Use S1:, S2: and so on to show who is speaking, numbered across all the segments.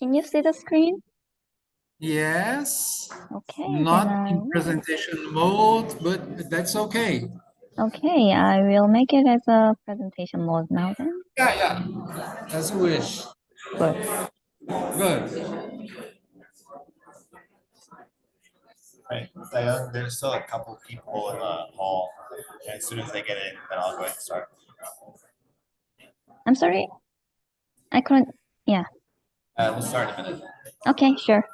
S1: Can you see the screen?
S2: Yes.
S1: Okay,
S2: Not in presentation mode, but that's okay.
S1: Okay, I will make it as a presentation mode now then.
S2: Yeah, as you wish.
S1: Good.
S2: Good.
S3: Right. Diane, there's still a couple people in the hall. And as soon as they get in, then I'll go ahead and start.
S1: I'm sorry. I couldn't. Yeah.
S3: We'll start in a minute.
S1: Okay, sure.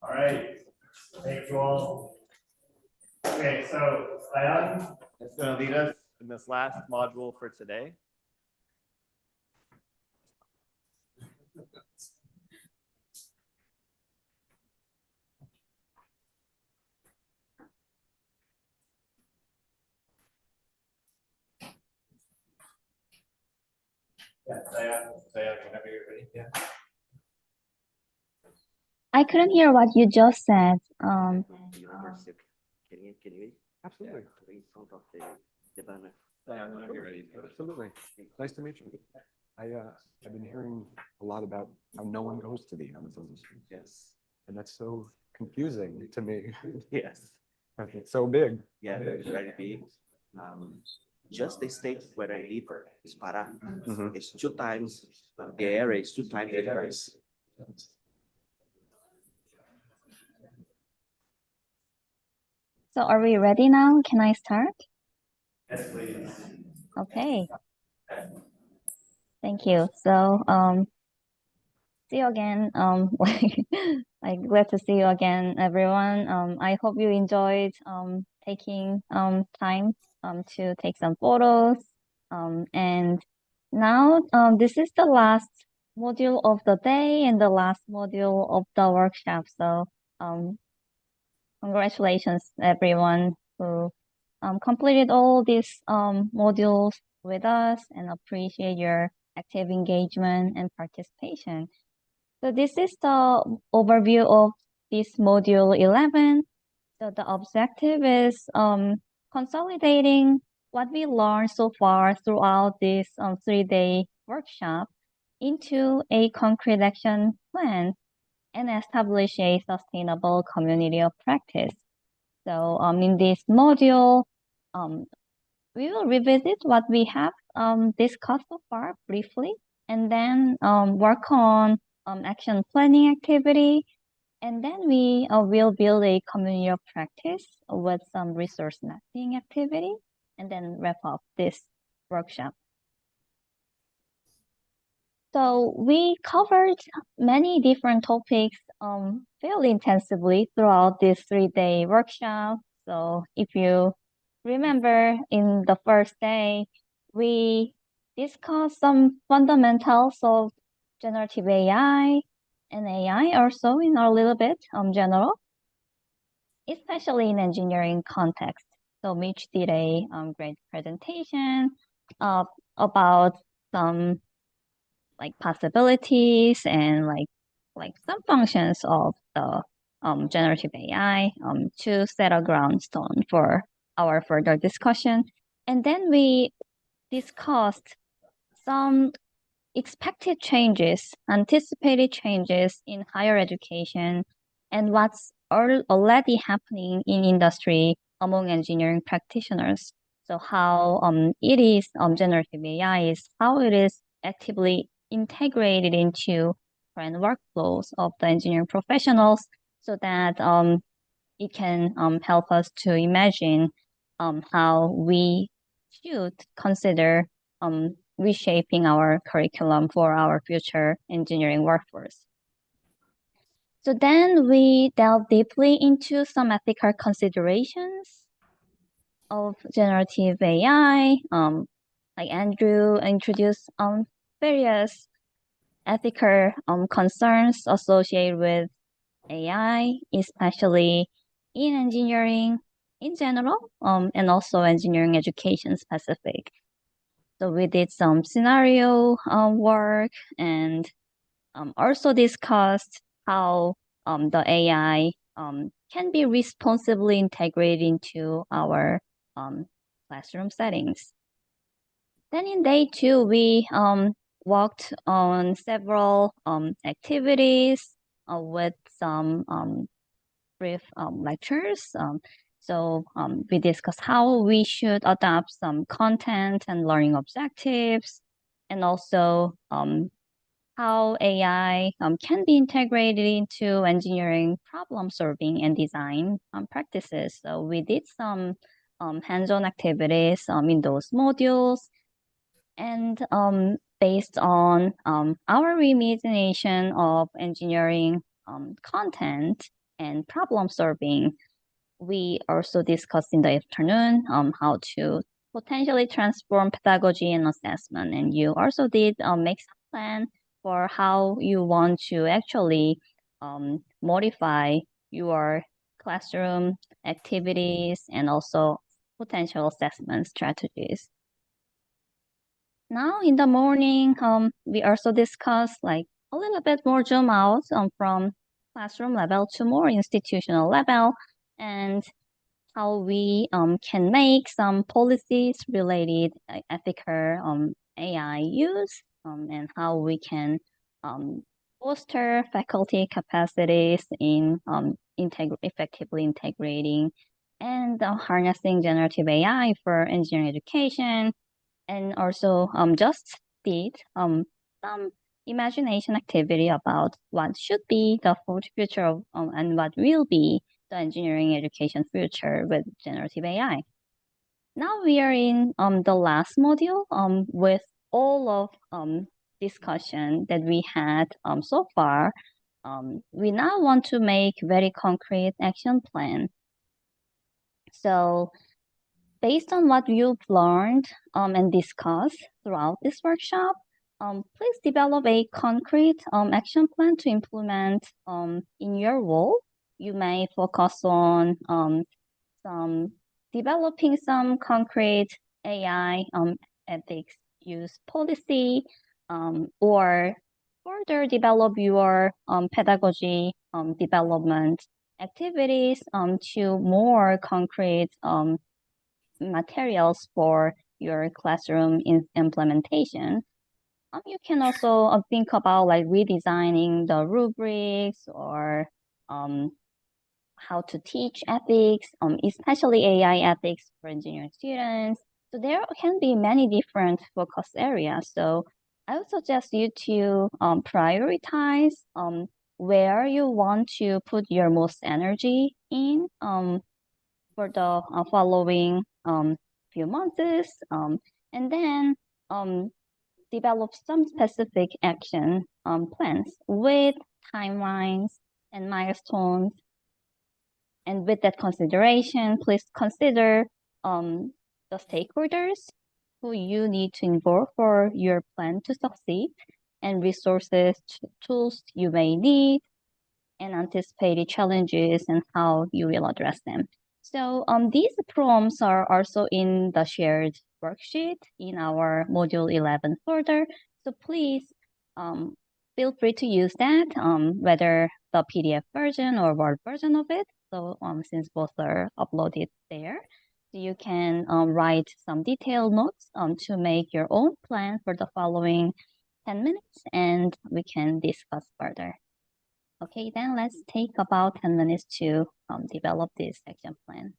S3: All right. Thank you all. Okay, so Diane is going to lead us in this last module for today. Yeah, Diane, whenever you're ready. Yeah.
S1: I couldn't hear what you just said.
S4: Can you
S5: Absolutely.
S4: please hold up the banner?
S5: Diane, whenever you're ready. Absolutely. Nice to meet you. I've been hearing a lot about how no one goes to the Amazons.
S4: Yes.
S5: And that's so confusing to me.
S4: Yes.
S5: It's so big.
S4: Yeah, very big. Just the state where I live is Para. It's 2 times the area is 2 times the price.
S1: So are we ready now? Can I start?
S3: Yes, please.
S1: Okay. Thank you. So see you again. Like glad to see you again, everyone. I hope you enjoyed taking time to take some photos. And now this is the last module of the day and the last module of the workshop. So congratulations everyone who completed all these modules with us, and appreciate your active engagement and participation. So this is the overview of this module 11. So the objective is consolidating what we learned so far throughout this 3-day workshop into a concrete action plan and establish a sustainable community of practice. So in this module, we will revisit what we have discussed so far briefly, and then work on action planning activity, and then we will build a community of practice with some resource mapping activity, and then wrap up this workshop. So we covered many different topics fairly intensively throughout this 3-day workshop. So if you remember, in the first day, we discussed some fundamentals of generative AI and AI also in a little bit general, especially in engineering context. So Mitch did a great presentation about some like possibilities and like some functions of the generative AI to set a groundstone for our further discussion. And then we discussed some expected changes, anticipated changes in higher education, and what's already happening in industry among engineering practitioners. So how it is generative AI is how it is actively integrated into current workflows of the engineering professionals so that it can help us to imagine how we should consider reshaping our curriculum for our future engineering workforce. So then we delve deeply into some ethical considerations of generative AI. Like Andrew introduced various ethical concerns associated with AI, especially in engineering in general, and also engineering education specific. So we did some scenario work and also discussed how the AI can be responsibly integrated into our classroom settings. Then in day 2, we worked on several activities with some brief lectures. So we discussed how we should adopt some content and learning objectives, and also how AI can be integrated into engineering problem solving and design practices. So we did some hands-on activities in those modules, and based on our reimagination of engineering content and problem solving, we also discussed in the afternoon how to potentially transform pedagogy and assessment. And you also did make some plan for how you want to actually modify your classroom activities and also potential assessment strategies. Now in the morning, we also discussed like a little bit more zoom out from classroom level to more institutional level, and how we can make some policies related ethical AI use, and how we can foster faculty capacities in effectively integrating and harnessing generative AI for engineering education, and also just did some imagination activity about what should be the future of and what will be the engineering education future with generative AI. Now we are in the last module with all of discussion that we had so far. We now want to make very concrete action plan. So based on what you've learned and discussed throughout this workshop, please develop a concrete action plan to implement in your role. You may focus on developing some concrete AI ethics use policy, or further develop your pedagogy development activities to more concrete materials for your classroom implementation. You can also think about like redesigning the rubrics or how to teach ethics, especially AI ethics for engineering students. So there can be many different focus areas. So I would suggest you to prioritize where you want to put your most energy in for the following few months, and then develop some specific action plans with timelines and milestones. And with that consideration, please consider the stakeholders who you need to involve for your plan to succeed, and resources, tools you may need, and anticipated challenges and how you will address them. So these prompts are also in the shared worksheet in our Module 11 folder. So please feel free to use that, whether the PDF version or Word version of it. So since both are uploaded there, so you can write some detailed notes to make your own plan for the following 10 minutes, and we can discuss further. Okay, then let's take about 10 minutes to develop this action plan.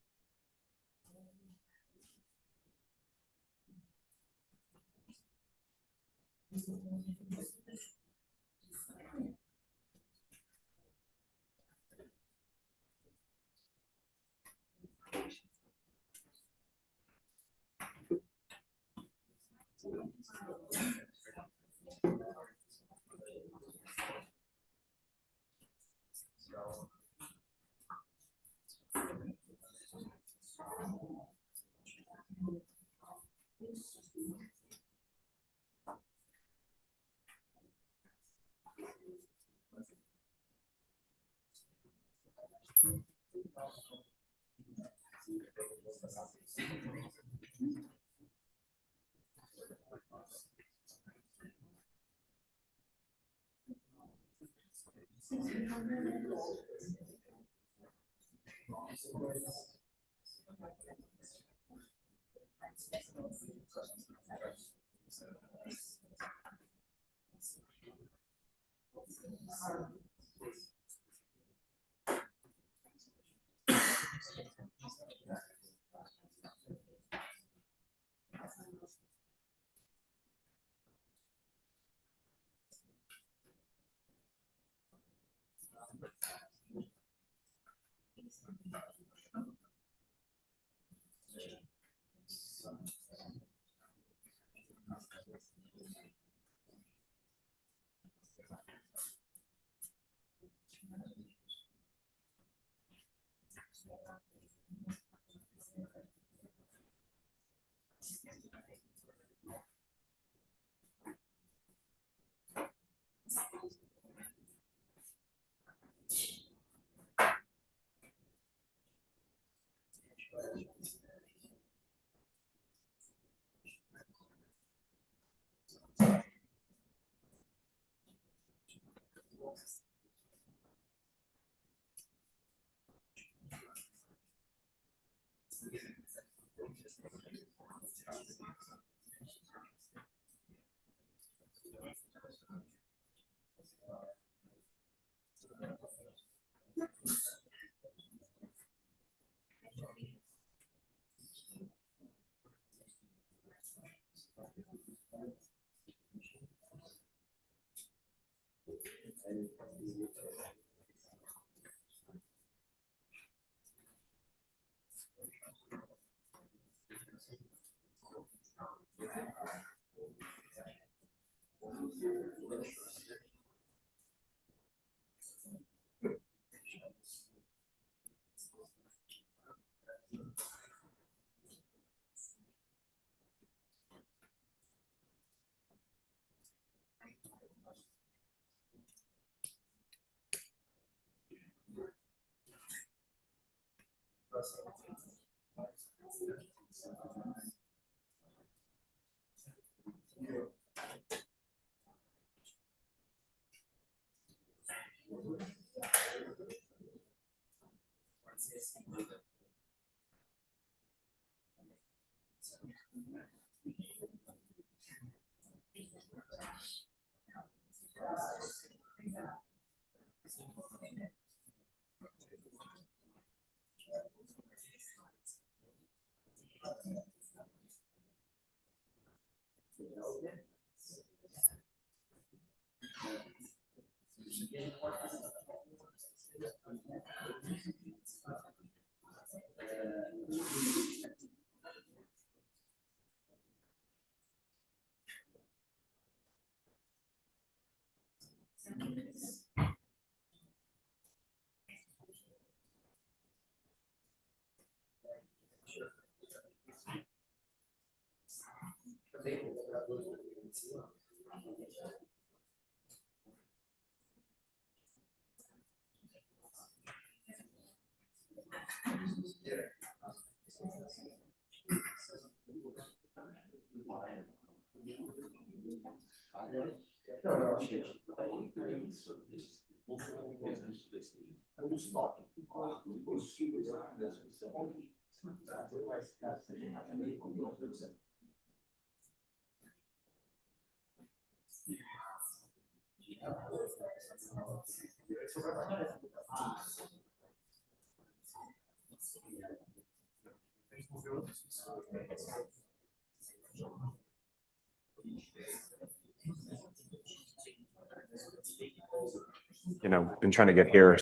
S5: been trying to get here.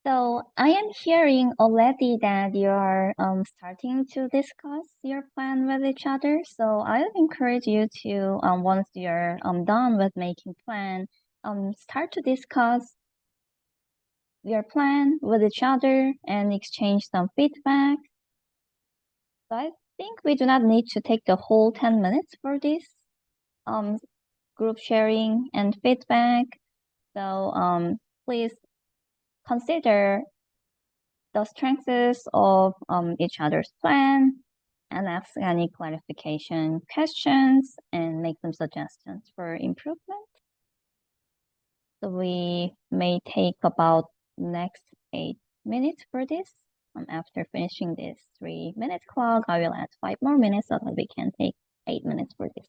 S1: So I am hearing already that you are starting to discuss your plan with each other. So I would encourage you to once you're done with making plan, start to discuss your plan with each other and exchange some feedback. So I think we do not need to take the whole 10 minutes for this group sharing and feedback. So please consider the strengths of each other's plan and ask any clarification questions and make some suggestions for improvement. So we may take about next 8 minutes for this. After finishing this 3 minute clock, I will add 5 more minutes so that we can take 8 minutes for this.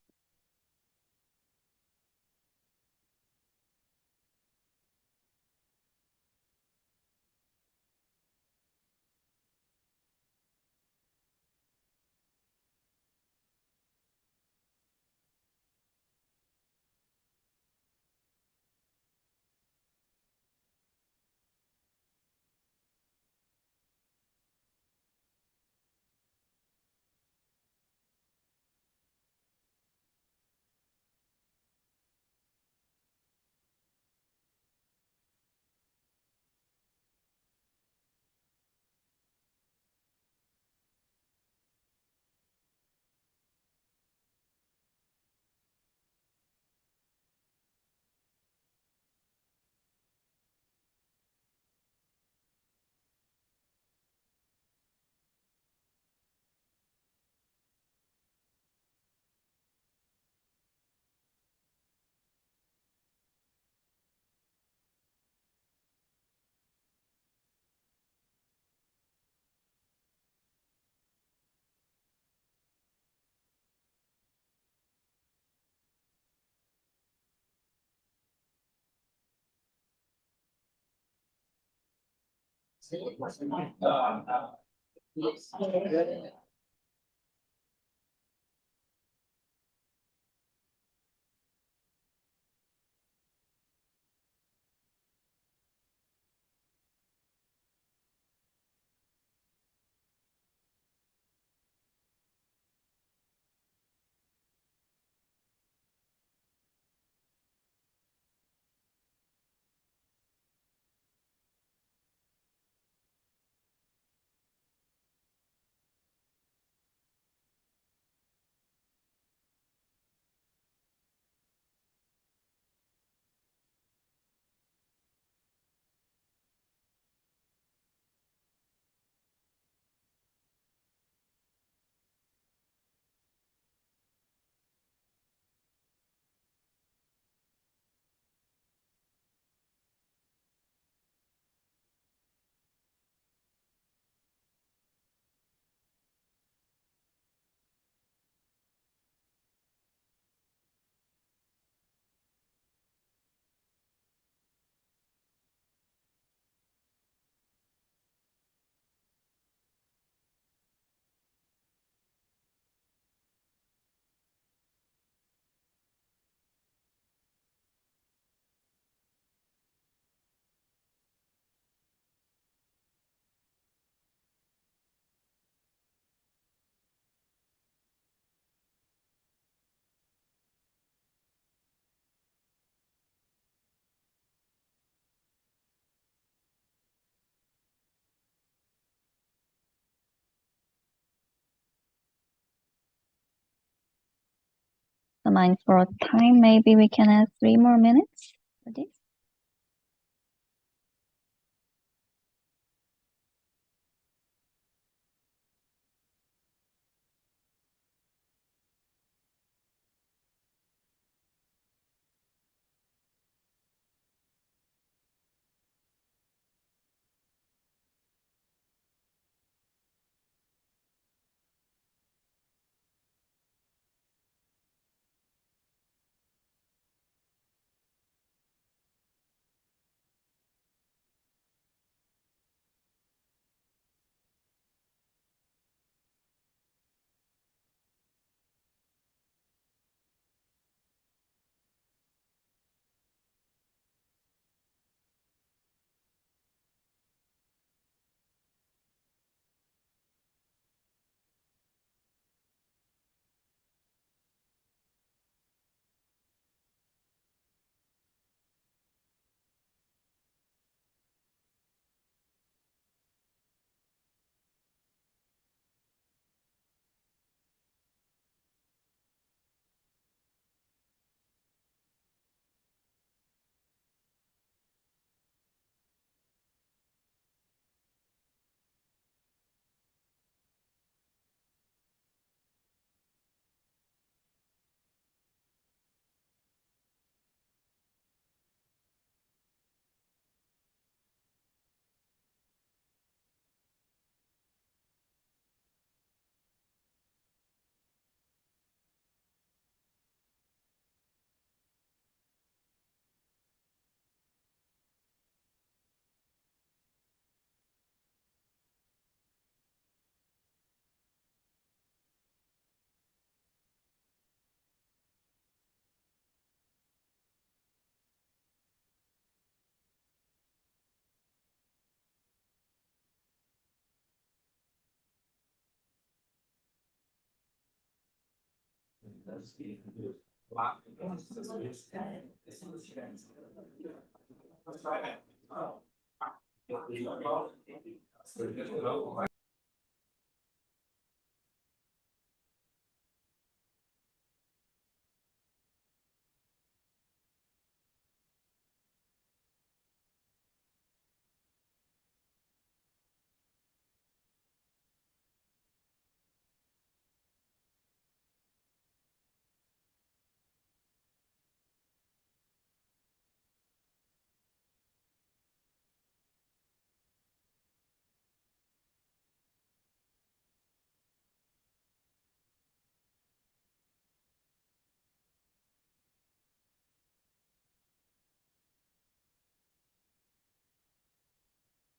S1: mindful of time. Maybe we can have 3 more minutes for this.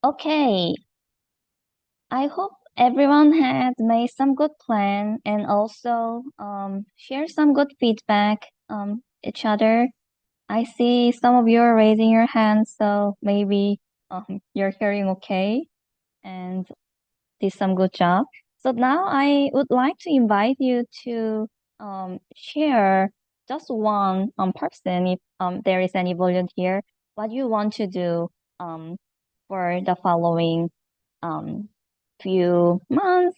S1: Okay, I hope everyone has made some good plan and also share some good feedback each other. I see some of you are raising your hands, so maybe you're hearing okay and did some good job. So now I would like to invite you to share just one person, if there is any volunteer, what you want to do for the following um, few months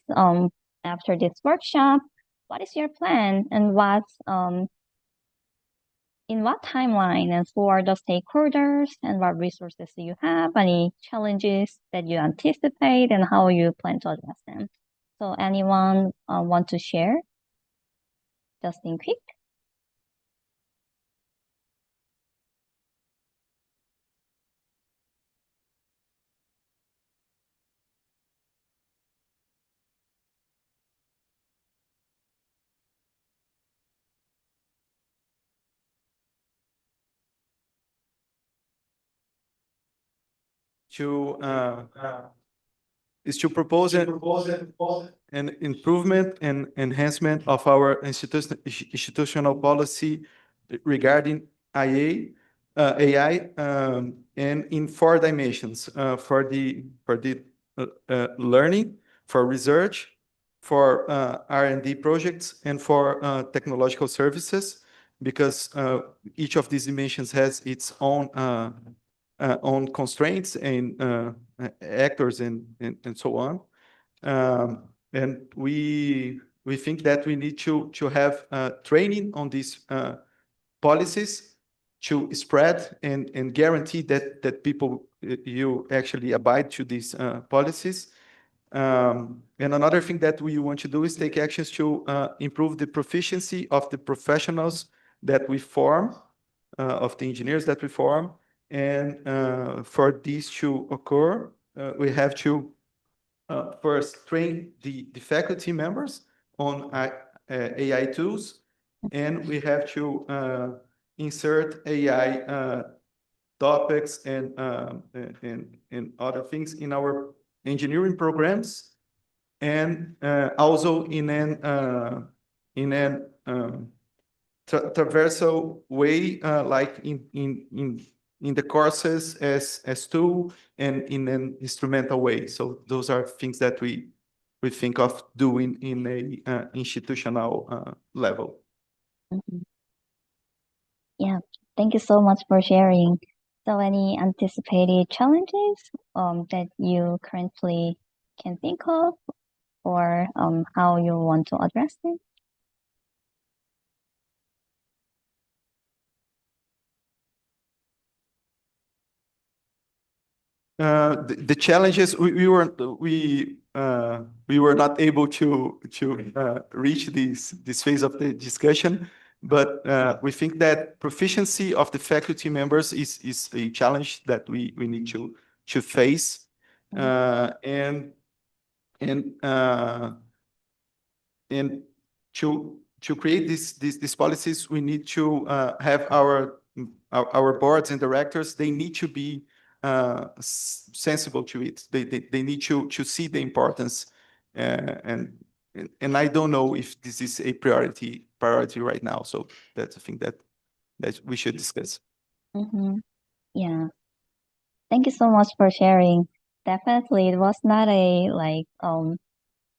S1: after this workshop. What is your plan and what in what timeline and who are the stakeholders and what resources do you have? Any challenges that you anticipate and how you plan to address them? So anyone want to share? Just in quick.
S6: to is to propose an improvement and enhancement of our institutional policy regarding AI, and in 4 dimensions, for the learning, for research, for R&D projects, and for technological services, because each of these dimensions has its own constraints and actors and so on. And we we think that we need to have training on these policies to spread and guarantee that people you actually abide to these policies. And another thing that we want to do is take actions to improve the proficiency of the professionals that we form, of the engineers that we form. And for this to occur, we have to first train the faculty members on AI tools, and we have to insert AI topics and other things in our engineering programs, and also in an traversal way, like in the courses as tool and in an instrumental way. So those are things that we think of doing in a institutional level.
S1: Mhm. Yeah, thank you so much for sharing. So any anticipated challenges that you currently can think of, or how you want to address them?
S6: The challenges we were not able to reach this phase of the discussion, but we think that proficiency of the faculty members is a challenge that we need to face, and to create these policies, we need to have our boards and directors. They need to be sensible to it. They need to see the importance, and I don't know if this is a priority right now. So that's a thing that we should discuss.
S1: Mm-hmm. Yeah. Thank you so much for sharing. Definitely, it was not a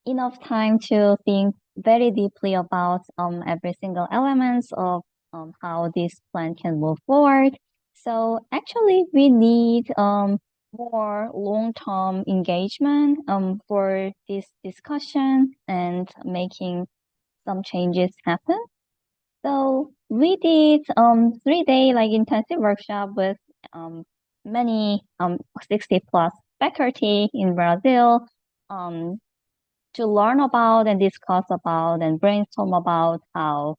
S1: enough time to think very deeply about every single elements of how this plan can move forward. So actually, we need more long-term engagement for this discussion and making some changes happen. So we did 3 day intensive workshop with many 60 plus faculty in Brazil to learn about and discuss about and brainstorm about how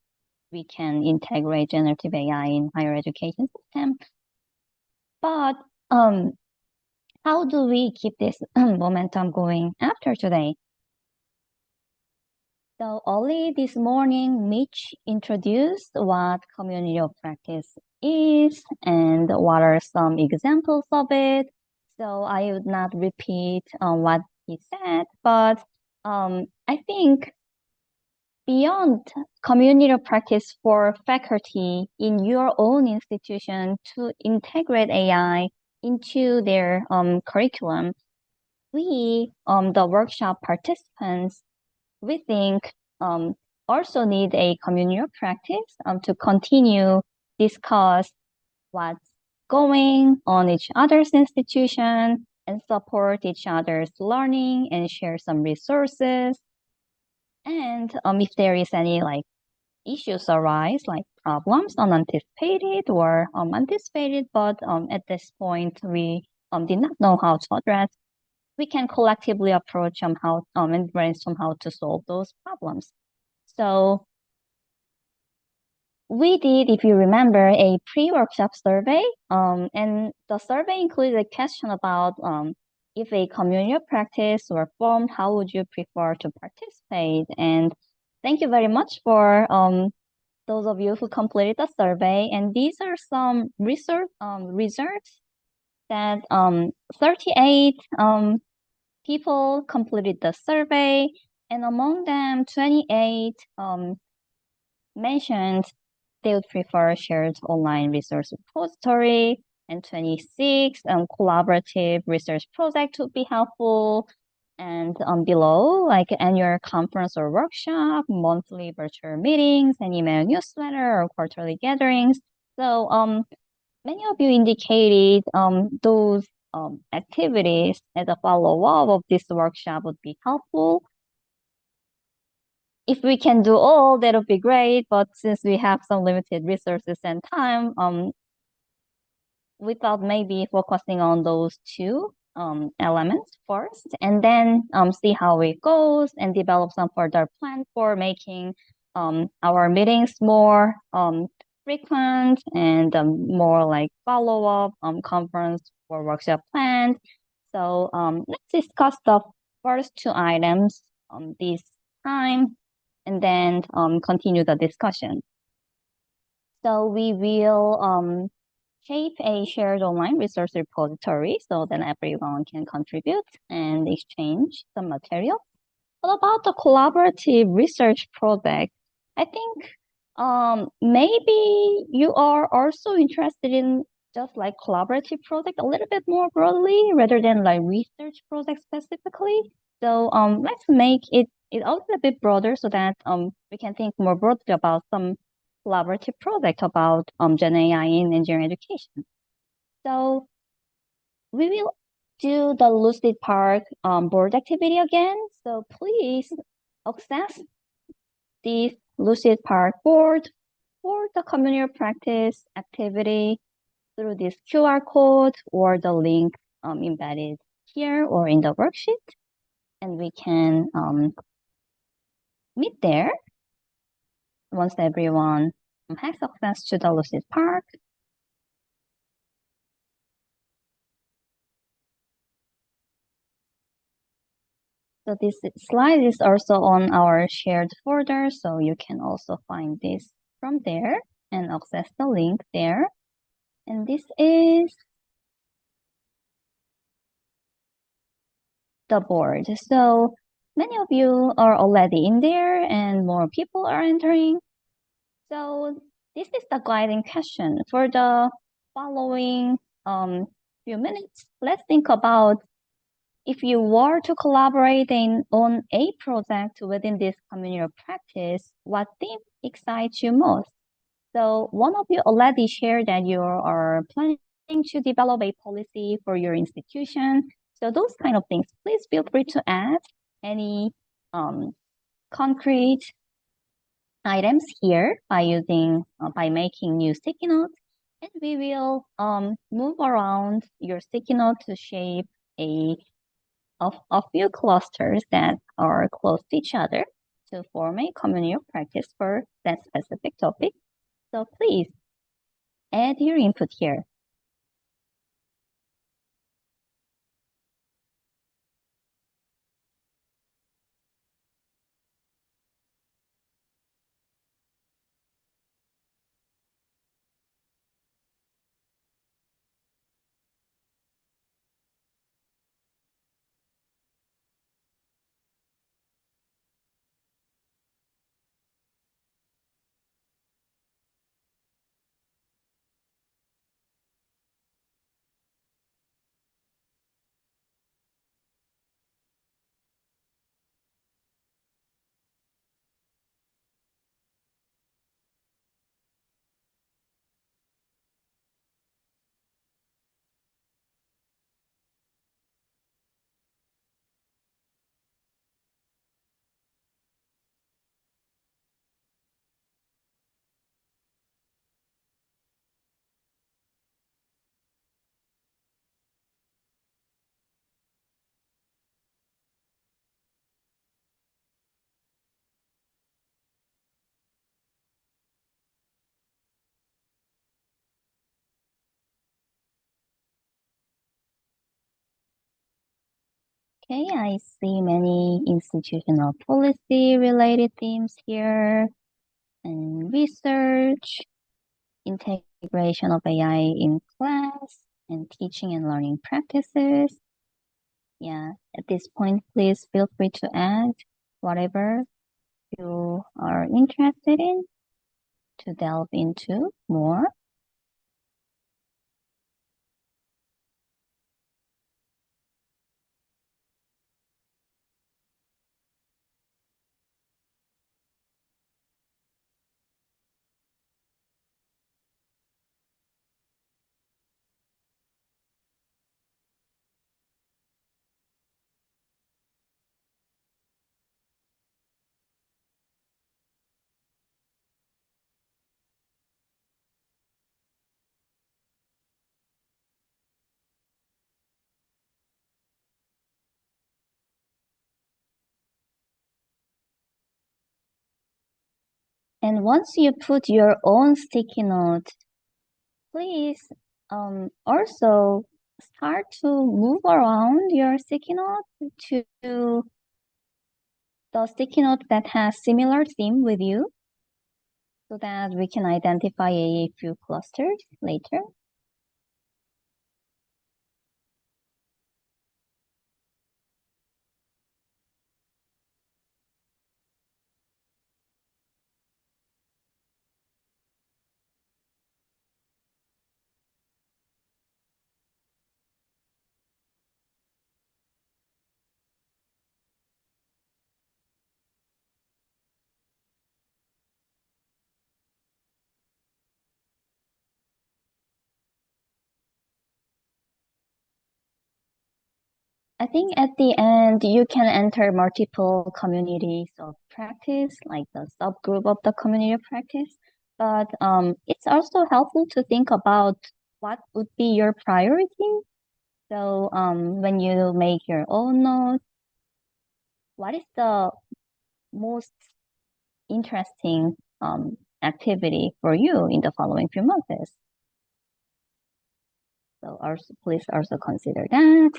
S1: we can integrate generative AI in higher education system. But how do we keep this momentum going after today? So early this morning, Mitch introduced what community of practice is and what are some examples of it. So I would not repeat what he said, but I think beyond community of practice for faculty in your own institution to integrate AI into their curriculum, we, the workshop participants, we think also need a community of practice to continue discuss what's going on each other's institution and support each other's learning and share some resources. And if there is any issues arise, like problems unanticipated or anticipated, but at this point we did not know how to address, we can collectively approach how and brainstorm how to solve those problems. So we did, if you remember, a pre-workshop survey, and the survey included a question about if a community of practice were formed, how would you prefer to participate? And thank you very much for those of you who completed the survey. And these are some research results that 38 people completed the survey, and among them, 28 mentioned they would prefer shared online resource repository, and 26 collaborative research project would be helpful. And below, like annual conference or workshop, monthly virtual meetings, and email newsletter or quarterly gatherings. So many of you indicated those activities as a follow-up of this workshop would be helpful. if we can do all, that would be great. But since we have some limited resources and time, we thought maybe focusing on those two elements first, and then see how it goes and develop some further plan for making our meetings more frequent and more like follow-up conference or workshop planned. So let's discuss the first two items this time, and then continue the discussion. So we will shape a shared online resource repository so that everyone can contribute and exchange the material. What about the collaborative research project? I think maybe you are also interested in just like collaborative project a little bit more broadly rather than like research project specifically. So let's make it a little bit broader so that we can think more broadly about some collaborative project about Gen AI in engineering education. So we will do the Lucid Park board activity again. So please access this Lucid Park board for the community practice activity through this QR code or the link embedded here or in the worksheet. And we can meet there once everyone has access to the Lucid Park. So this slide is also on our shared folder, so you can also find this from there and access the link there. And this is the board. So many of you are already in there and more people are entering. So this is the guiding question for the following few minutes. Let's think about if you were to collaborate on a project within this community of practice, what theme excites you most? So one of you already shared that you are planning to develop a policy for your institution. So those kind of things, please feel free to add any concrete items here by making new sticky notes, and we will move around your sticky note to shape a few clusters that are close to each other to form a community of practice for that specific topic. So please add your input here. Okay, I see many institutional policy related themes here, and research, integration of AI in class, and teaching and learning practices. Yeah, at this point, please feel free to add whatever you are interested in to delve into more. And once you put your own sticky note, please also start to move around your sticky note to the sticky note that has similar theme with you so that we can identify a few clusters later. I think at the end, you can enter multiple communities of practice, like the subgroup of the community of practice. But it's also helpful to think about what would be your priority. So when you make your own notes, what is the most interesting activity for you in the following few months? So also, please also consider that.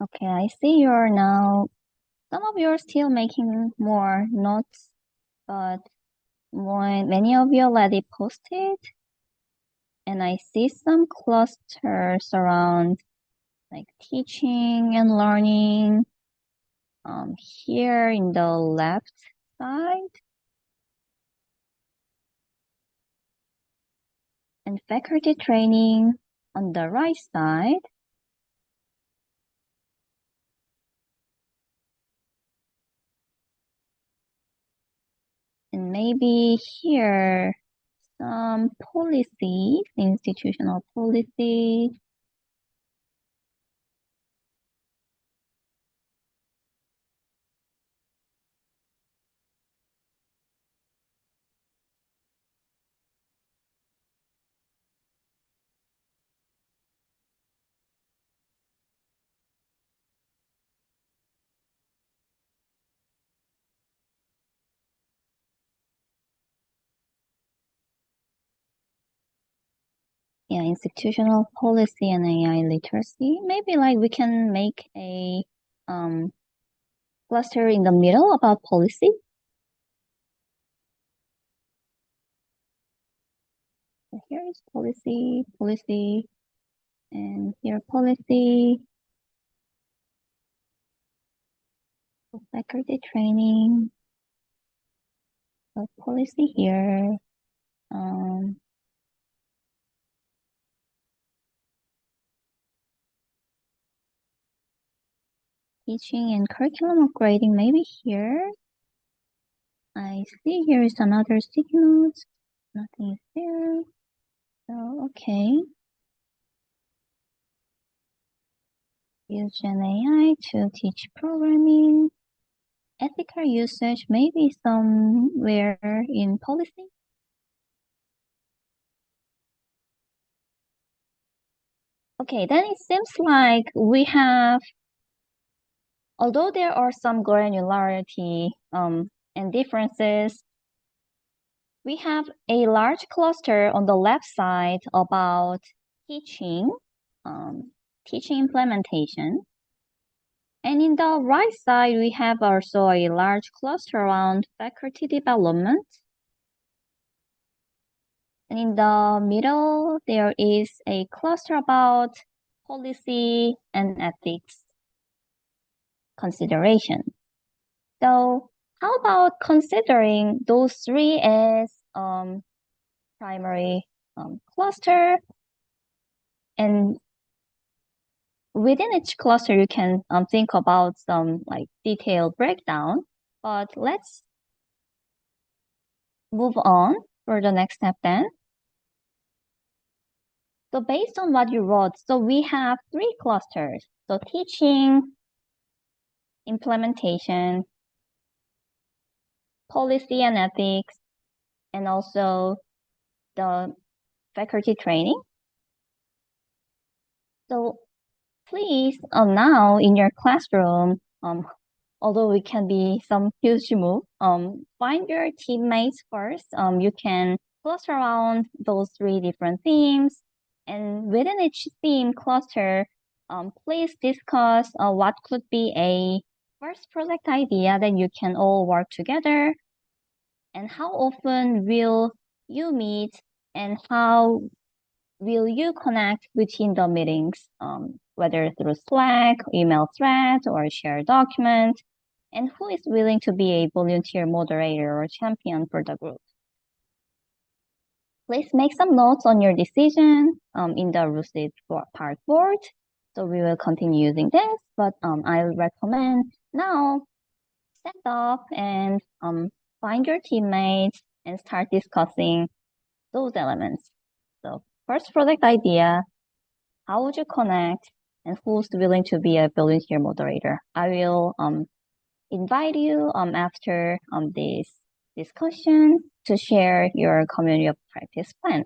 S1: Okay, I see you're now, some of you are still making more notes, but many of you already posted. And I see some clusters around like teaching and learning here in the left side. And faculty training on the right side. And maybe here, some policies, institutional policies. Yeah, institutional policy and AI literacy. Maybe like we can make a cluster in the middle about policy. So here is policy, policy, and here policy. Faculty training. So policy here. Teaching and curriculum upgrading, maybe here. I see here is another sticky note. Nothing is there. So, okay. Use Gen AI to teach programming. Ethical usage, maybe somewhere in policy. Okay, then it seems like we have, although there are some granularity and differences, we have a large cluster on the left side about teaching, teaching implementation. And in the right side, we have also a large cluster around faculty development. And in the middle, there is a cluster about policy and ethics consideration. So how about considering those three as primary cluster, and within each cluster you can think about some like detailed breakdown, but let's move on for the next step then. So based on what you wrote, so we have three clusters. So teaching, implementation, policy and ethics, and also the faculty training. So please, now in your classroom, although it can be some huge move, find your teammates first. You can cluster around those three different themes, and within each theme cluster, please discuss what could be a first project idea that you can all work together, and how often will you meet, and how will you connect within the meetings, whether through Slack, email thread, or shared document, and who is willing to be a volunteer moderator or champion for the group. Please make some notes on your decision in the Lucid part board. So we will continue using this, but I recommend now stand up and find your teammates and start discussing those elements. So first project idea, how would you connect, and who's willing to be a volunteer moderator? I will invite you after this discussion to share your community of practice plan.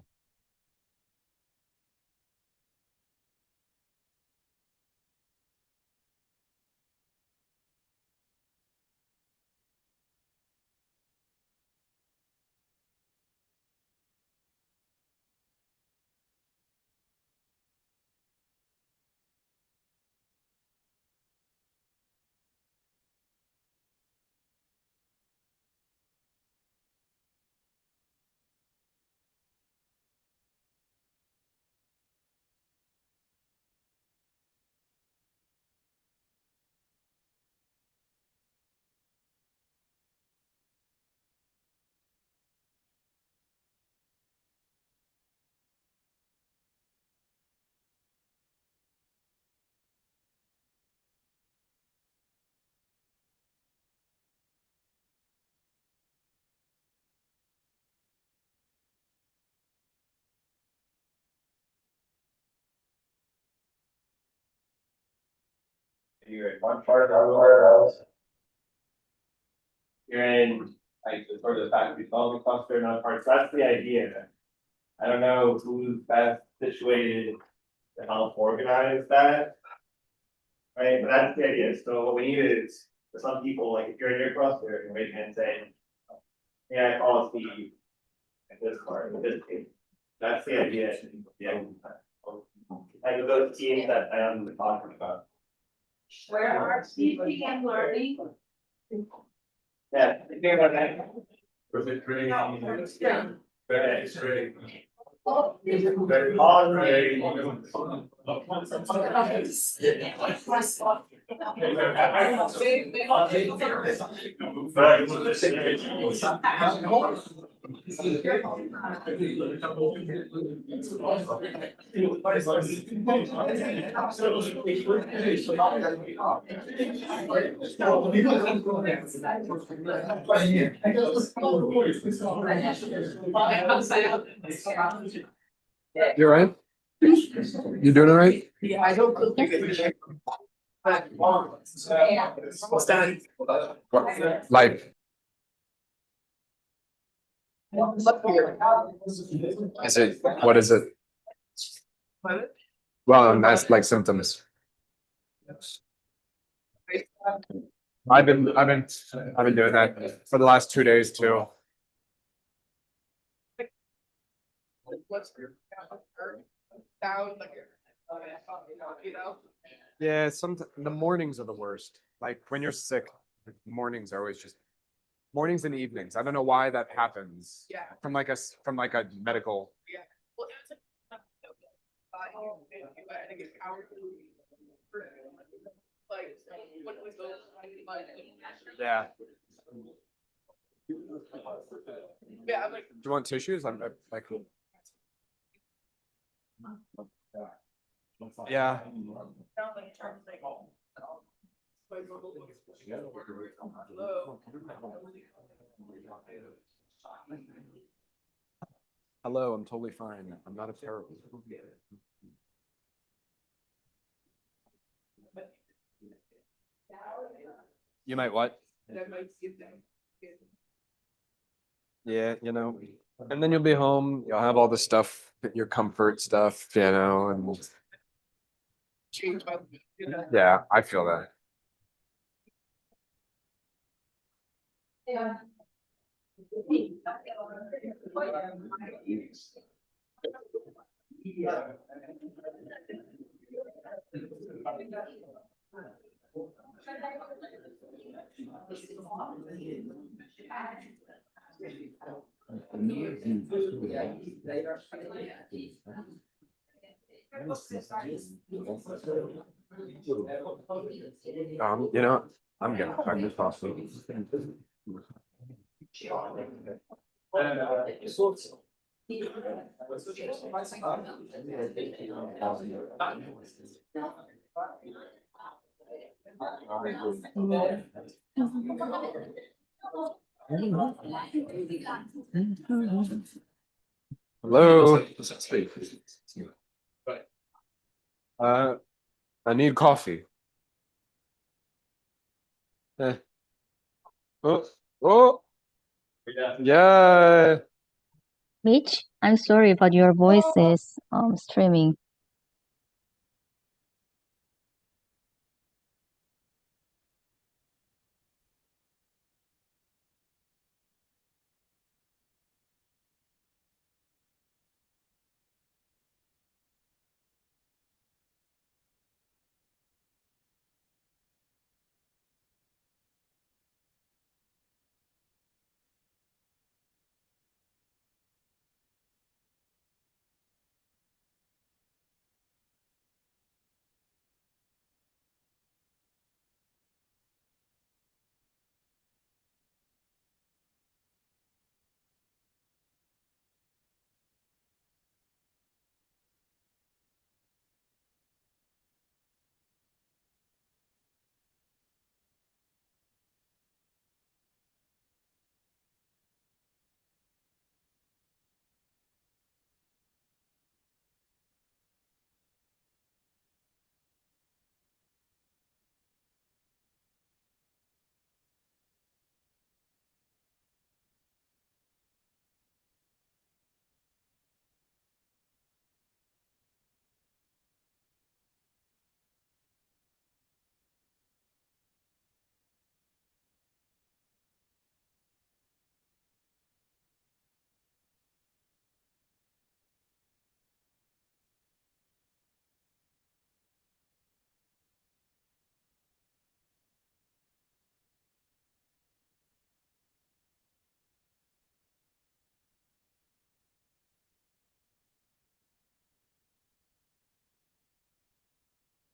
S3: You're in one part or everywhere else. You're in like the sort of the faculty development cluster, another part. So that's the idea. I don't know who's best situated to help organize that. Right, but that's the idea. So what we need is for some people, like if you're in your cluster, you raise your hand saying, yeah, I call Steve at this part, at this team. That's the idea. Yeah. And those teams that I am talking about.
S7: Where are teaching and learning?
S3: Yeah. I think about that.
S2: Perfect training.
S7: Yeah.
S2: Perfect training.
S3: They're all great.
S5: You're right? You doing all right?
S7: I don't. What's done?
S5: What, like, is it, what is it? Well, that's like symptoms. I've been doing that for the last 2 days too. Yeah, the mornings are the worst. Like when you're sick, the mornings are always just mornings and evenings. I don't know why that happens. Yeah. From like a medical. Yeah. Well, it was yeah. Yeah, I'm like, do you want tissues? I'm like, yeah. Hello, I'm totally fine. I'm not a terrorist. You might what? Yeah, you know, and then you'll be home, you'll have all the stuff, your comfort stuff, you know, and yeah, I feel that. You know, I'm gonna find this coffee. Hello. I need coffee. Oh, oh, yeah.
S1: Mitch, I'm sorry, but your voice is streaming.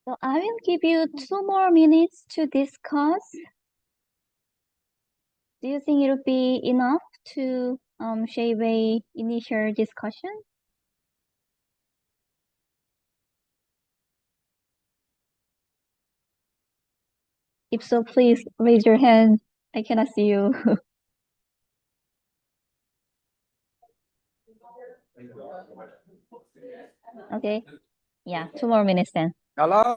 S1: So I will give you 2 more minutes to discuss. Do you think it'll be enough to shape a initial discussion? If so, please raise your hand. I cannot see you. Okay. Yeah, 2 more minutes then.
S5: Hello.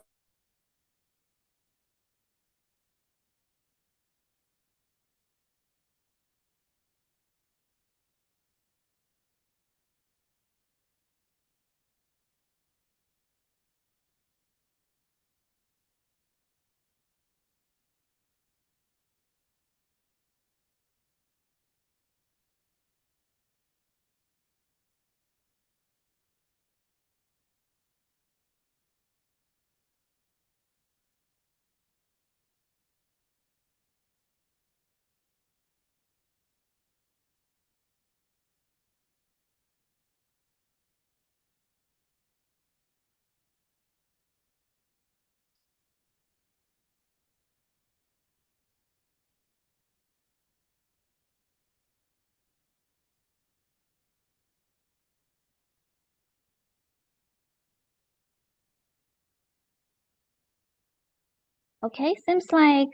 S1: Okay, seems like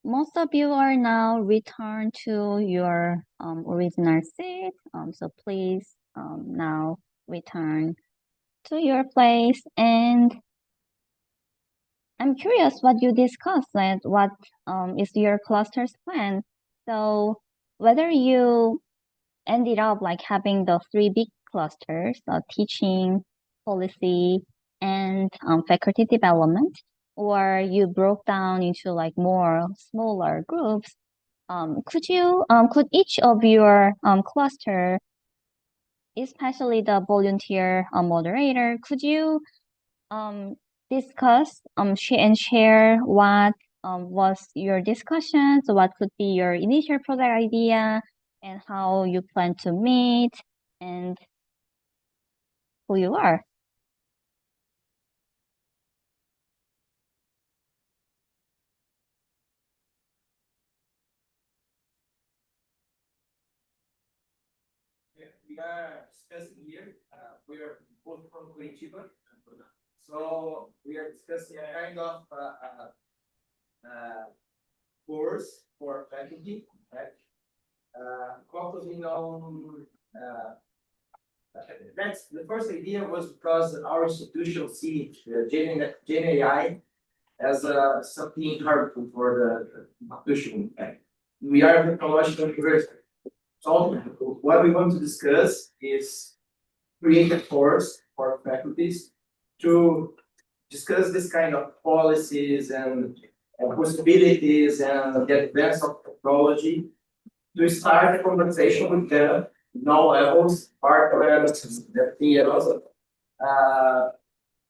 S1: most of you are now returned to your original seat. So please now return to your place. And I'm curious what you discussed and what is your cluster's plan. So whether you ended up like having the three big clusters, teaching, policy, and faculty development, or you broke down into like more smaller groups. Could each of your cluster, especially the volunteer moderator, could you discuss and share what was your discussions, what could be your initial project idea, and how you plan to meet, and who you are?
S4: We are discussing here, we are both from Curitiba. So we are discussing a kind of course for faculty, right? Focusing on that's the first idea was because our institution see Gen AI as something harmful for the institution. We are a technological university. So what we want to discuss is create a course for faculties to discuss this kind of policies and possibilities and the advance of technology, to start a conversation with them, no levels, departments, the fields, to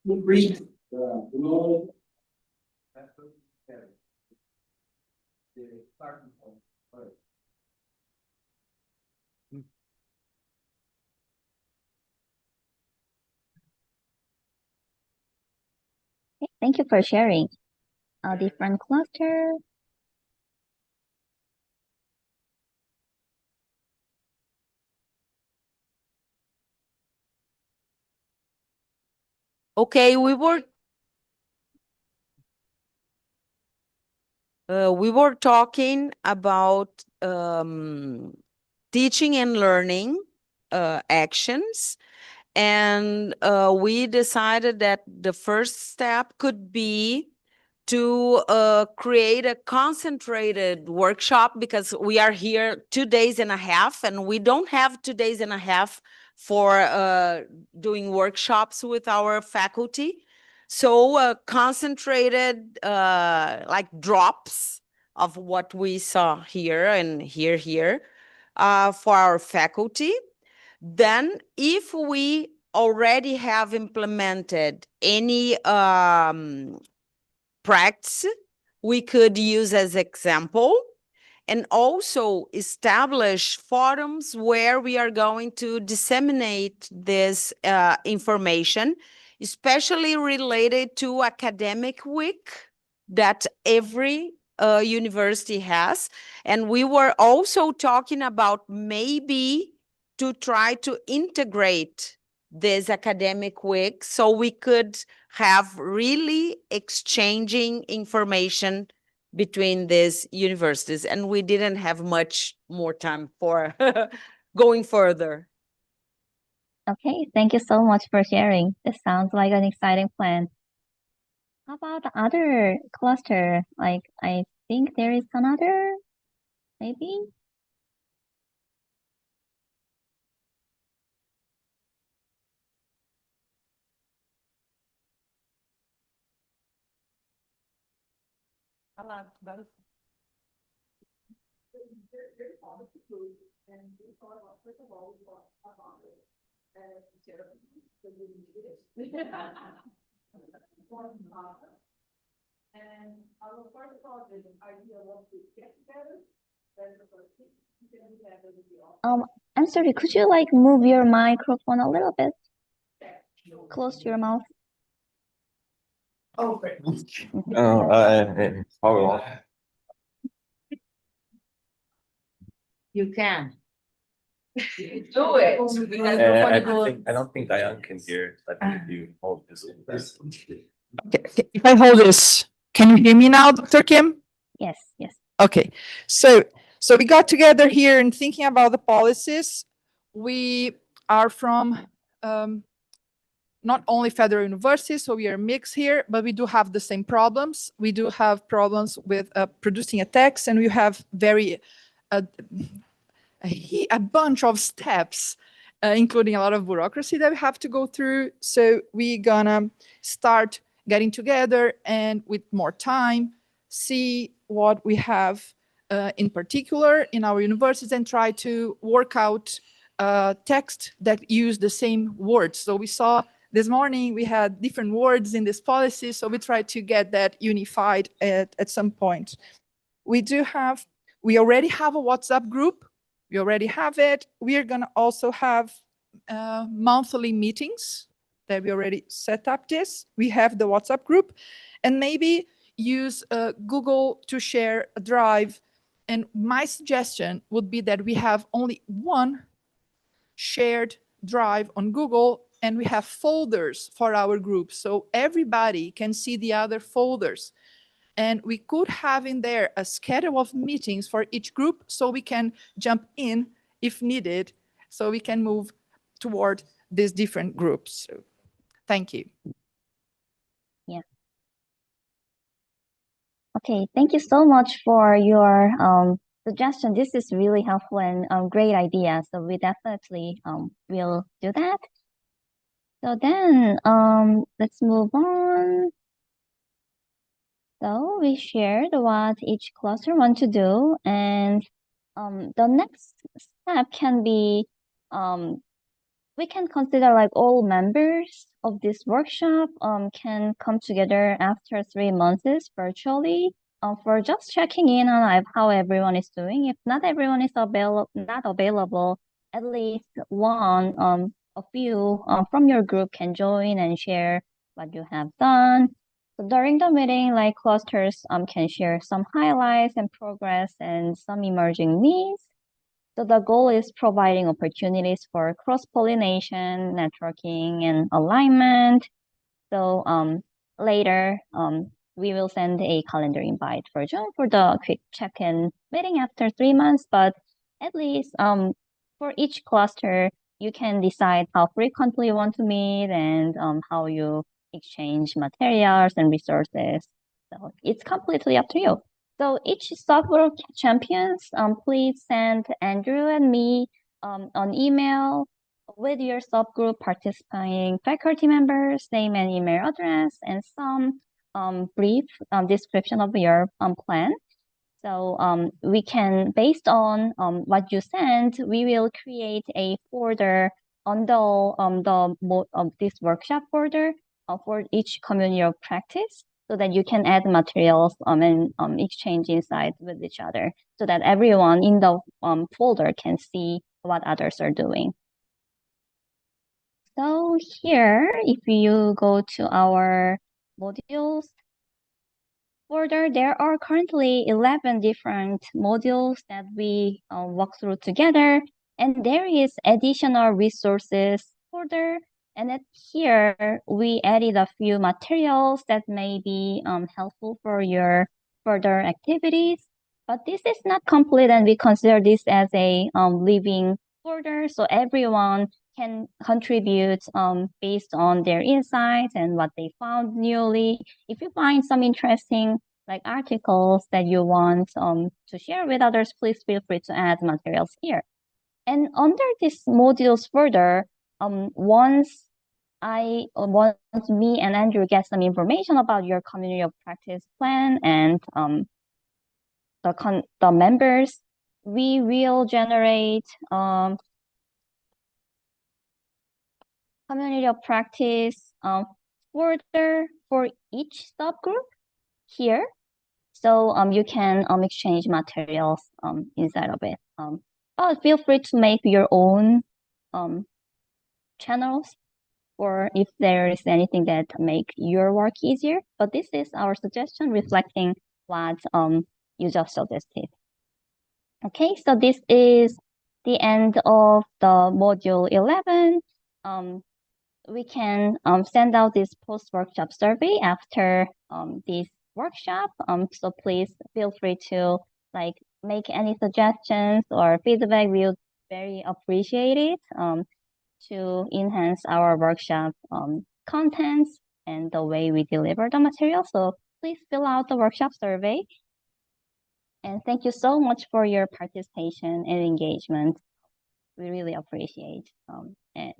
S4: read the rule.
S1: Thank you for sharing. A different cluster.
S8: Okay, we were talking about teaching and learning actions, and we decided that the first step could be to create a concentrated workshop, because we are here 2.5 days, and we don't have 2.5 days for doing workshops with our faculty. So concentrated like drops of what we saw here and here for our faculty. Then if we already have implemented any practice we could use as example, and also establish forums where we are going to disseminate this information, especially related to academic week that every university has. And we were also talking about maybe to try to integrate this academic week so we could have really exchanging information between these universities, and we didn't have much more time for going further.
S1: Okay, thank you so much for sharing. This sounds like an exciting plan. How about the other cluster? Like, I think there is another, maybe? I'm sorry, could you like move your microphone a little bit close to your mouth?
S3: Okay.
S9: Hold on.
S7: You can. Do it.
S9: I don't think Diane can hear, but if you hold this.
S8: If I hold this,
S10: Can you hear me now, Dr. Kim?
S1: Yes, yes.
S10: Okay, so we got together here and thinking about the policies. We are from not only federal universities, so we are mixed here, but we do have the same problems. We do have problems with producing a text, and we have very a bunch of steps, including a lot of bureaucracy that we have to go through. So we're gonna start getting together and with more time, see what we have in particular in our universities and try to work out text that use the same words. So we saw this morning we had different words in this policy, so we tried to get that unified at some point. We already have a WhatsApp group. We already have it. We are gonna also have monthly meetings that we already set up this. We have the WhatsApp group, and maybe use Google to share a drive. And my suggestion would be that we have only one shared drive on Google, and we have folders for our group, so everybody can see the other folders. And we could have in there a schedule of meetings for each group, so we can jump in if needed, so we can move toward these different groups. So, thank you.
S1: Yeah. Okay, thank you so much for your suggestion. This is really helpful and great idea. So we definitely will do that. So then let's move on. So we shared what each cluster want to do, and the next step can be we can consider like all members of this workshop can come together after 3 months virtually for just checking in on how everyone is doing. If not everyone is not available, at least one a few from your group can join and share what you have done. So during the meeting, like clusters can share some highlights and progress and some emerging needs. So the goal is providing opportunities for cross-pollination, networking, and alignment. So later, we will send a calendar invite for June for the quick check-in meeting after 3 months. But at least for each cluster, you can decide how frequently you want to meet and how you exchange materials and resources. So it's completely up to you. So each subgroup champions, please send Andrew and me an email with your subgroup participating faculty members, name and email address, and some brief description of your plan. So we can, based on what you send, we will create a folder on this workshop folder for each community of practice, so that you can add materials and exchange insights with each other, so that everyone in the folder can see what others are doing. So here, if you go to our modules folder, there are currently 11 different modules that we walk through together, and there is additional resources folder. And here we added a few materials that may be helpful for your further activities. But this is not complete, and we consider this as a living folder, so everyone can contribute based on their insights and what they found newly. If you find some interesting like articles that you want to share with others, please feel free to add materials here. And under this modules folder, once me and Andrew get some information about your community of practice plan and the members, we will generate community of practice folder for each subgroup here. So you can exchange materials inside of it. But feel free to make your own channels, or if there is anything that make your work easier. But this is our suggestion reflecting what you just suggested. Okay, so this is the end of the module 11. We can send out this post-workshop survey after this workshop. So please feel free to like make any suggestions or feedback. We would very appreciate it to enhance our workshop contents and the way we deliver the material. So please fill out the workshop survey. And thank you so much for your participation and engagement. We really appreciate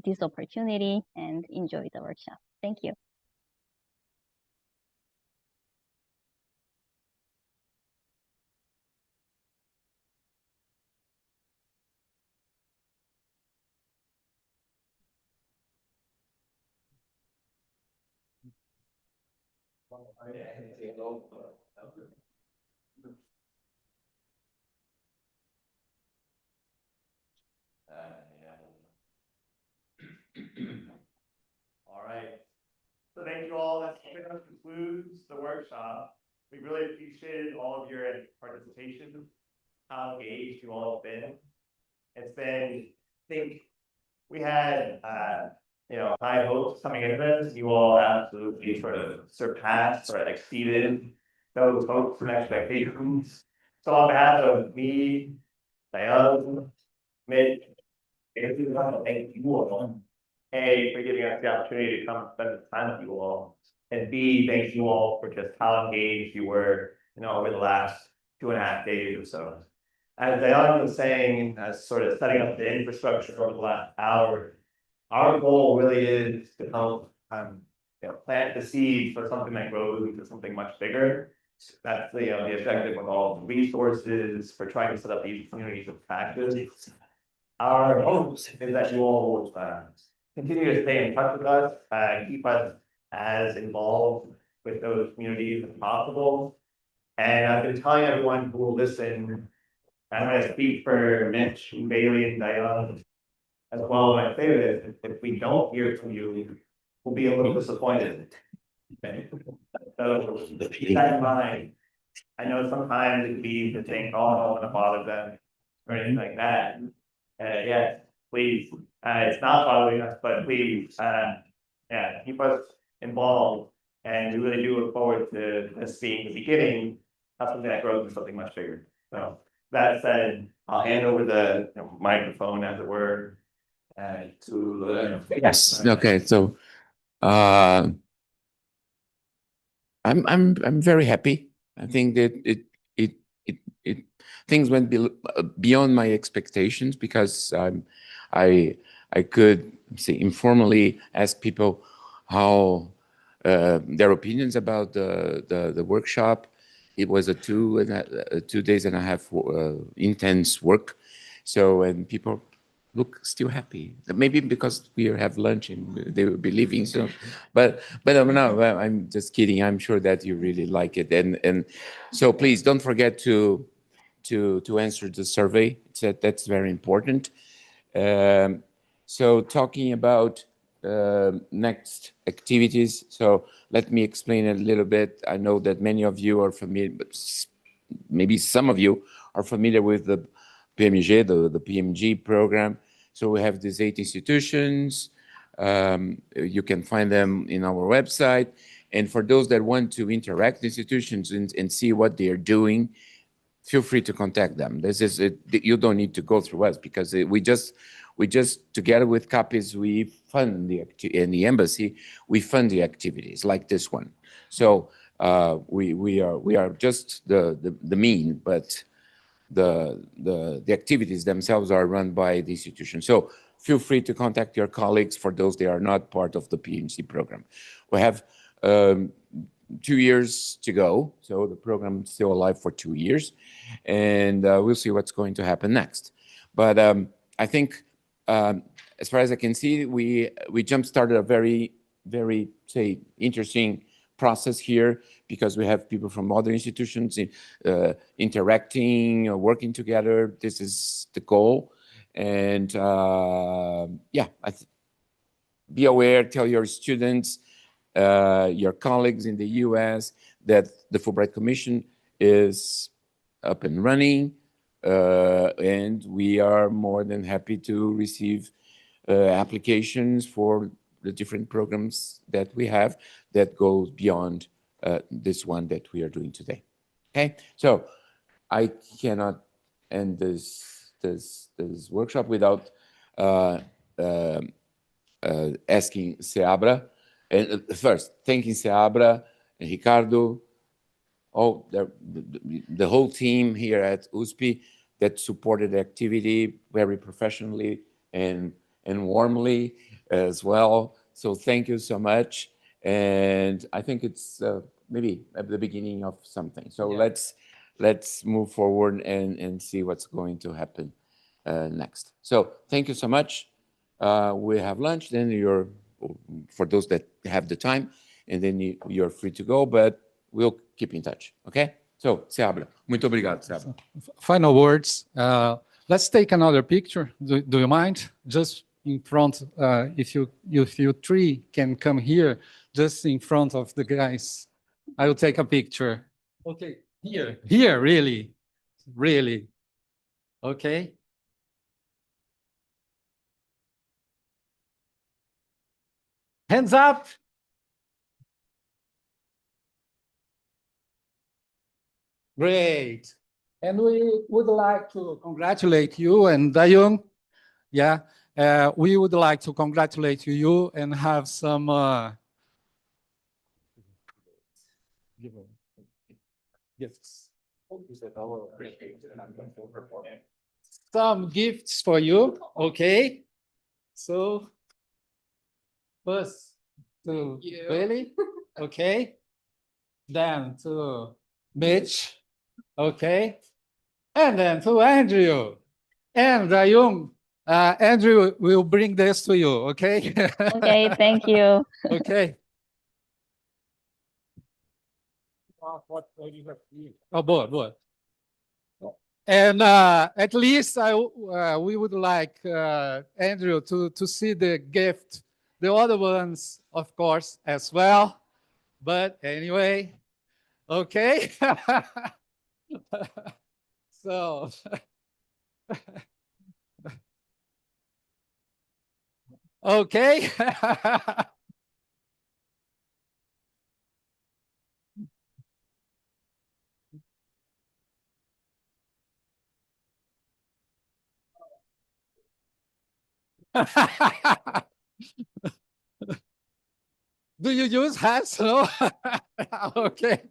S1: this opportunity and enjoy the workshop. Thank you.
S3: All right. So thank you all. That concludes the workshop. We really appreciated all of your participation, how engaged you all have been. It's been, I think we had, high hopes coming into this. You all absolutely sort of surpassed or exceeded those hopes and expectations. So on behalf of me, Diane, Mitch, thank you all. A, for giving us the opportunity to come spend this time with you all. And B, thank you all for just how engaged you were, over the last 2.5 days or so. As Diane was saying, as sort of setting up the infrastructure over the last hour, our goal really is to help, plant the seed for something that grows into something much bigger. That's the objective with all the resources for trying to set up these communities of practice. Our hope is that you all will continue to stay in touch with us, keep us as involved with those communities as possible. And I've been telling everyone who will listen, I'm going to speak for Mitch, Bailey, and Diane as well when I say this. If we don't hear from you, we'll be a little disappointed. Okay. So keep that in mind. I know sometimes it can be easy to think, oh, I don't want to bother them or anything like that. Yes, please. It's not bothering us, but please, keep us involved. And we really do look forward to this being the beginning of something that grows into something much bigger. So that said, I'll hand over the microphone, as it were, to
S9: Yes, okay, so I'm very happy. I think that it things went beyond my expectations, because I could say informally ask people how their opinions about the workshop. It was a 2 days and a half intense work. So, and people look still happy. Maybe because we have lunch and they will be leaving soon. But no, I'm just kidding. I'm sure that you really like it. And so please don't forget to answer the survey. That's very important. So talking about next activities. So let me explain a little bit. I know that many of you are familiar, but maybe some of you are familiar with the PMG, the PMG program. So we have these 8 institutions. You can find them in our website. And for those that want to interact with institutions and see what they are doing, feel free to contact them. This is it. You don't need to go through us, because we just together with copies, we fund in the embassy, we fund the activities like this one. So we are just the mean, but the activities themselves are run by the institution. So feel free to contact your colleagues for those that are not part of the PNC program. We have 2 years to go, so the program is still alive for 2 years, and we'll see what's going to happen next. But I think, as far as I can see, we jump-started a very, very, say, interesting process here, because we have people from other institutions interacting, working together. This is the goal. And yeah, be aware, tell your students, your colleagues in the US that the Fulbright Commission is up and running, and we are more than happy to receive applications for the different programs that we have that goes beyond this one that we are doing today. Okay, so I cannot end this workshop without asking Seabra, and first thanking Seabra and Ricardo, the whole team here at USP that supported the activity very professionally and warmly as well. So thank you so much. And I think it's maybe at the beginning of something. So let's move forward and see what's going to happen next. So thank you so much. We have lunch, then you're, for those that have the time, and then you're free to go, but we'll keep in touch, okay? So, Seabra, muito obrigado, Seabra.
S11: Final words. Let's take another picture. Do you mind? Just in front, if you three can come here, just in front of the guys. I will take a picture. Okay, here, really. Okay. Hands up. Great. And we would like to congratulate you and Dayung. Yeah, we would like to congratulate you and have some gifts. Some gifts for you, okay? So, first to Bailey, okay? Then to Mitch, okay? And then to Andrew. And Dayung, Andrew will bring this to you, okay?
S1: Okay, thank you.
S11: Okay. Oh, boa. And at least we would like Andrew to see the gift, the other ones, of course, as well. But anyway, okay. So, okay. Do you use hats? No? Okay.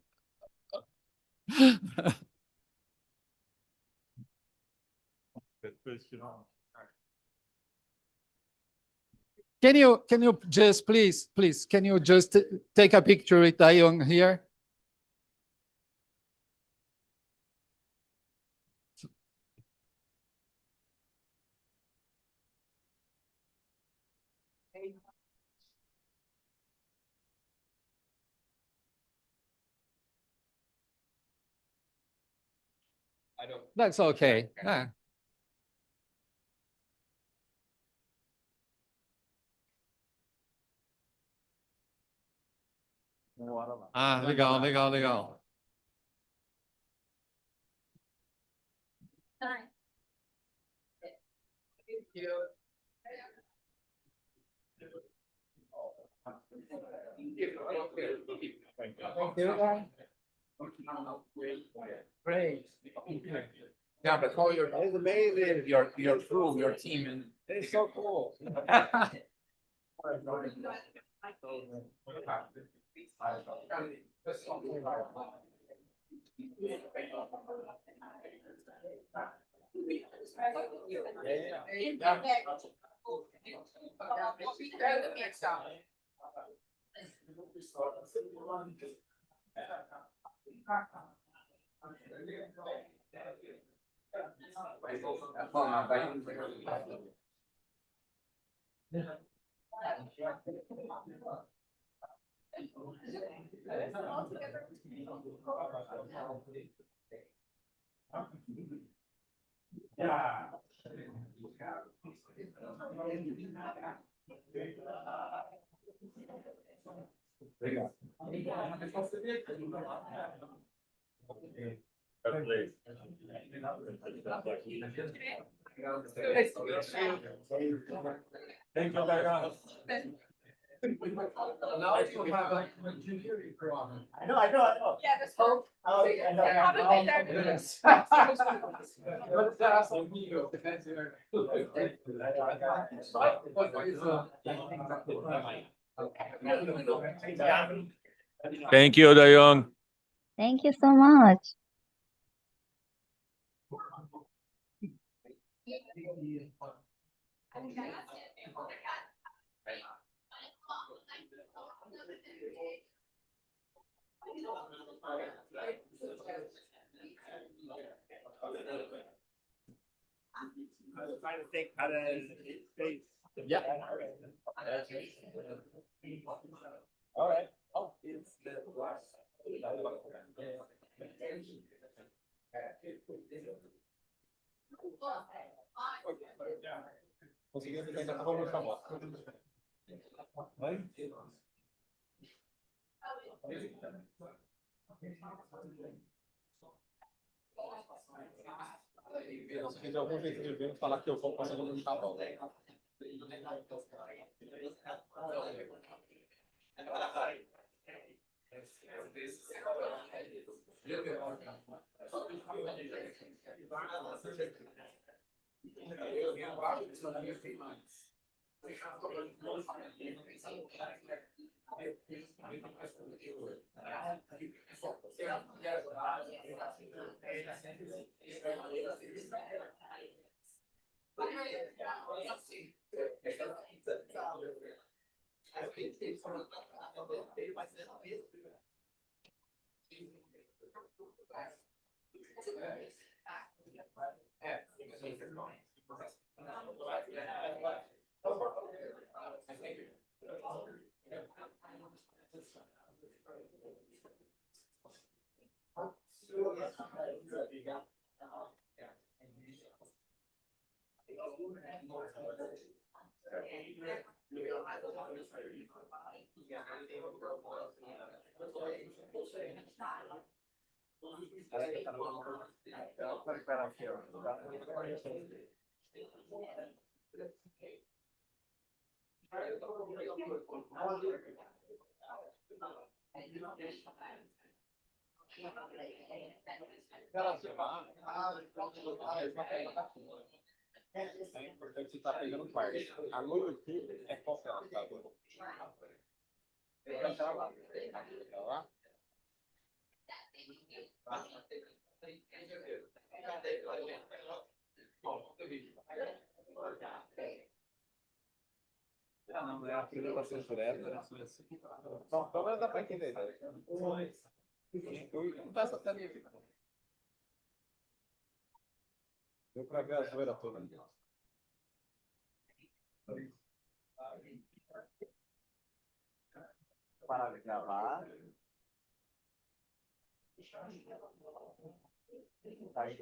S11: Can you just please, can you just take a picture with Dayung here? That's okay. Legal. Great.
S9: Yeah, but call your crew, your team, and
S11: It's so cool.
S5: Now you have like engineering problem.
S3: I know.
S7: Yeah, that's hope.
S3: Oh, yeah, I know.
S7: Have a good day.
S5: Yes. But that's what we do. Depends on.
S12: Thank you, Dayong.
S1: Thank you so much.
S3: I was trying to think how to space.
S5: Yeah.
S3: All right. Oh, it's the last.
S5: Falar que eu vou passando no cavalo. É importante você estar pegando parte. A lua aqui é qual que ela tá? Ela lá. Ela lá? Ah, não, é a apresentação direta, né? Só pelo menos dá para entender. Não passa até minha vida. Deu para ver a zoeira toda. Parar de gravar. Tá aí,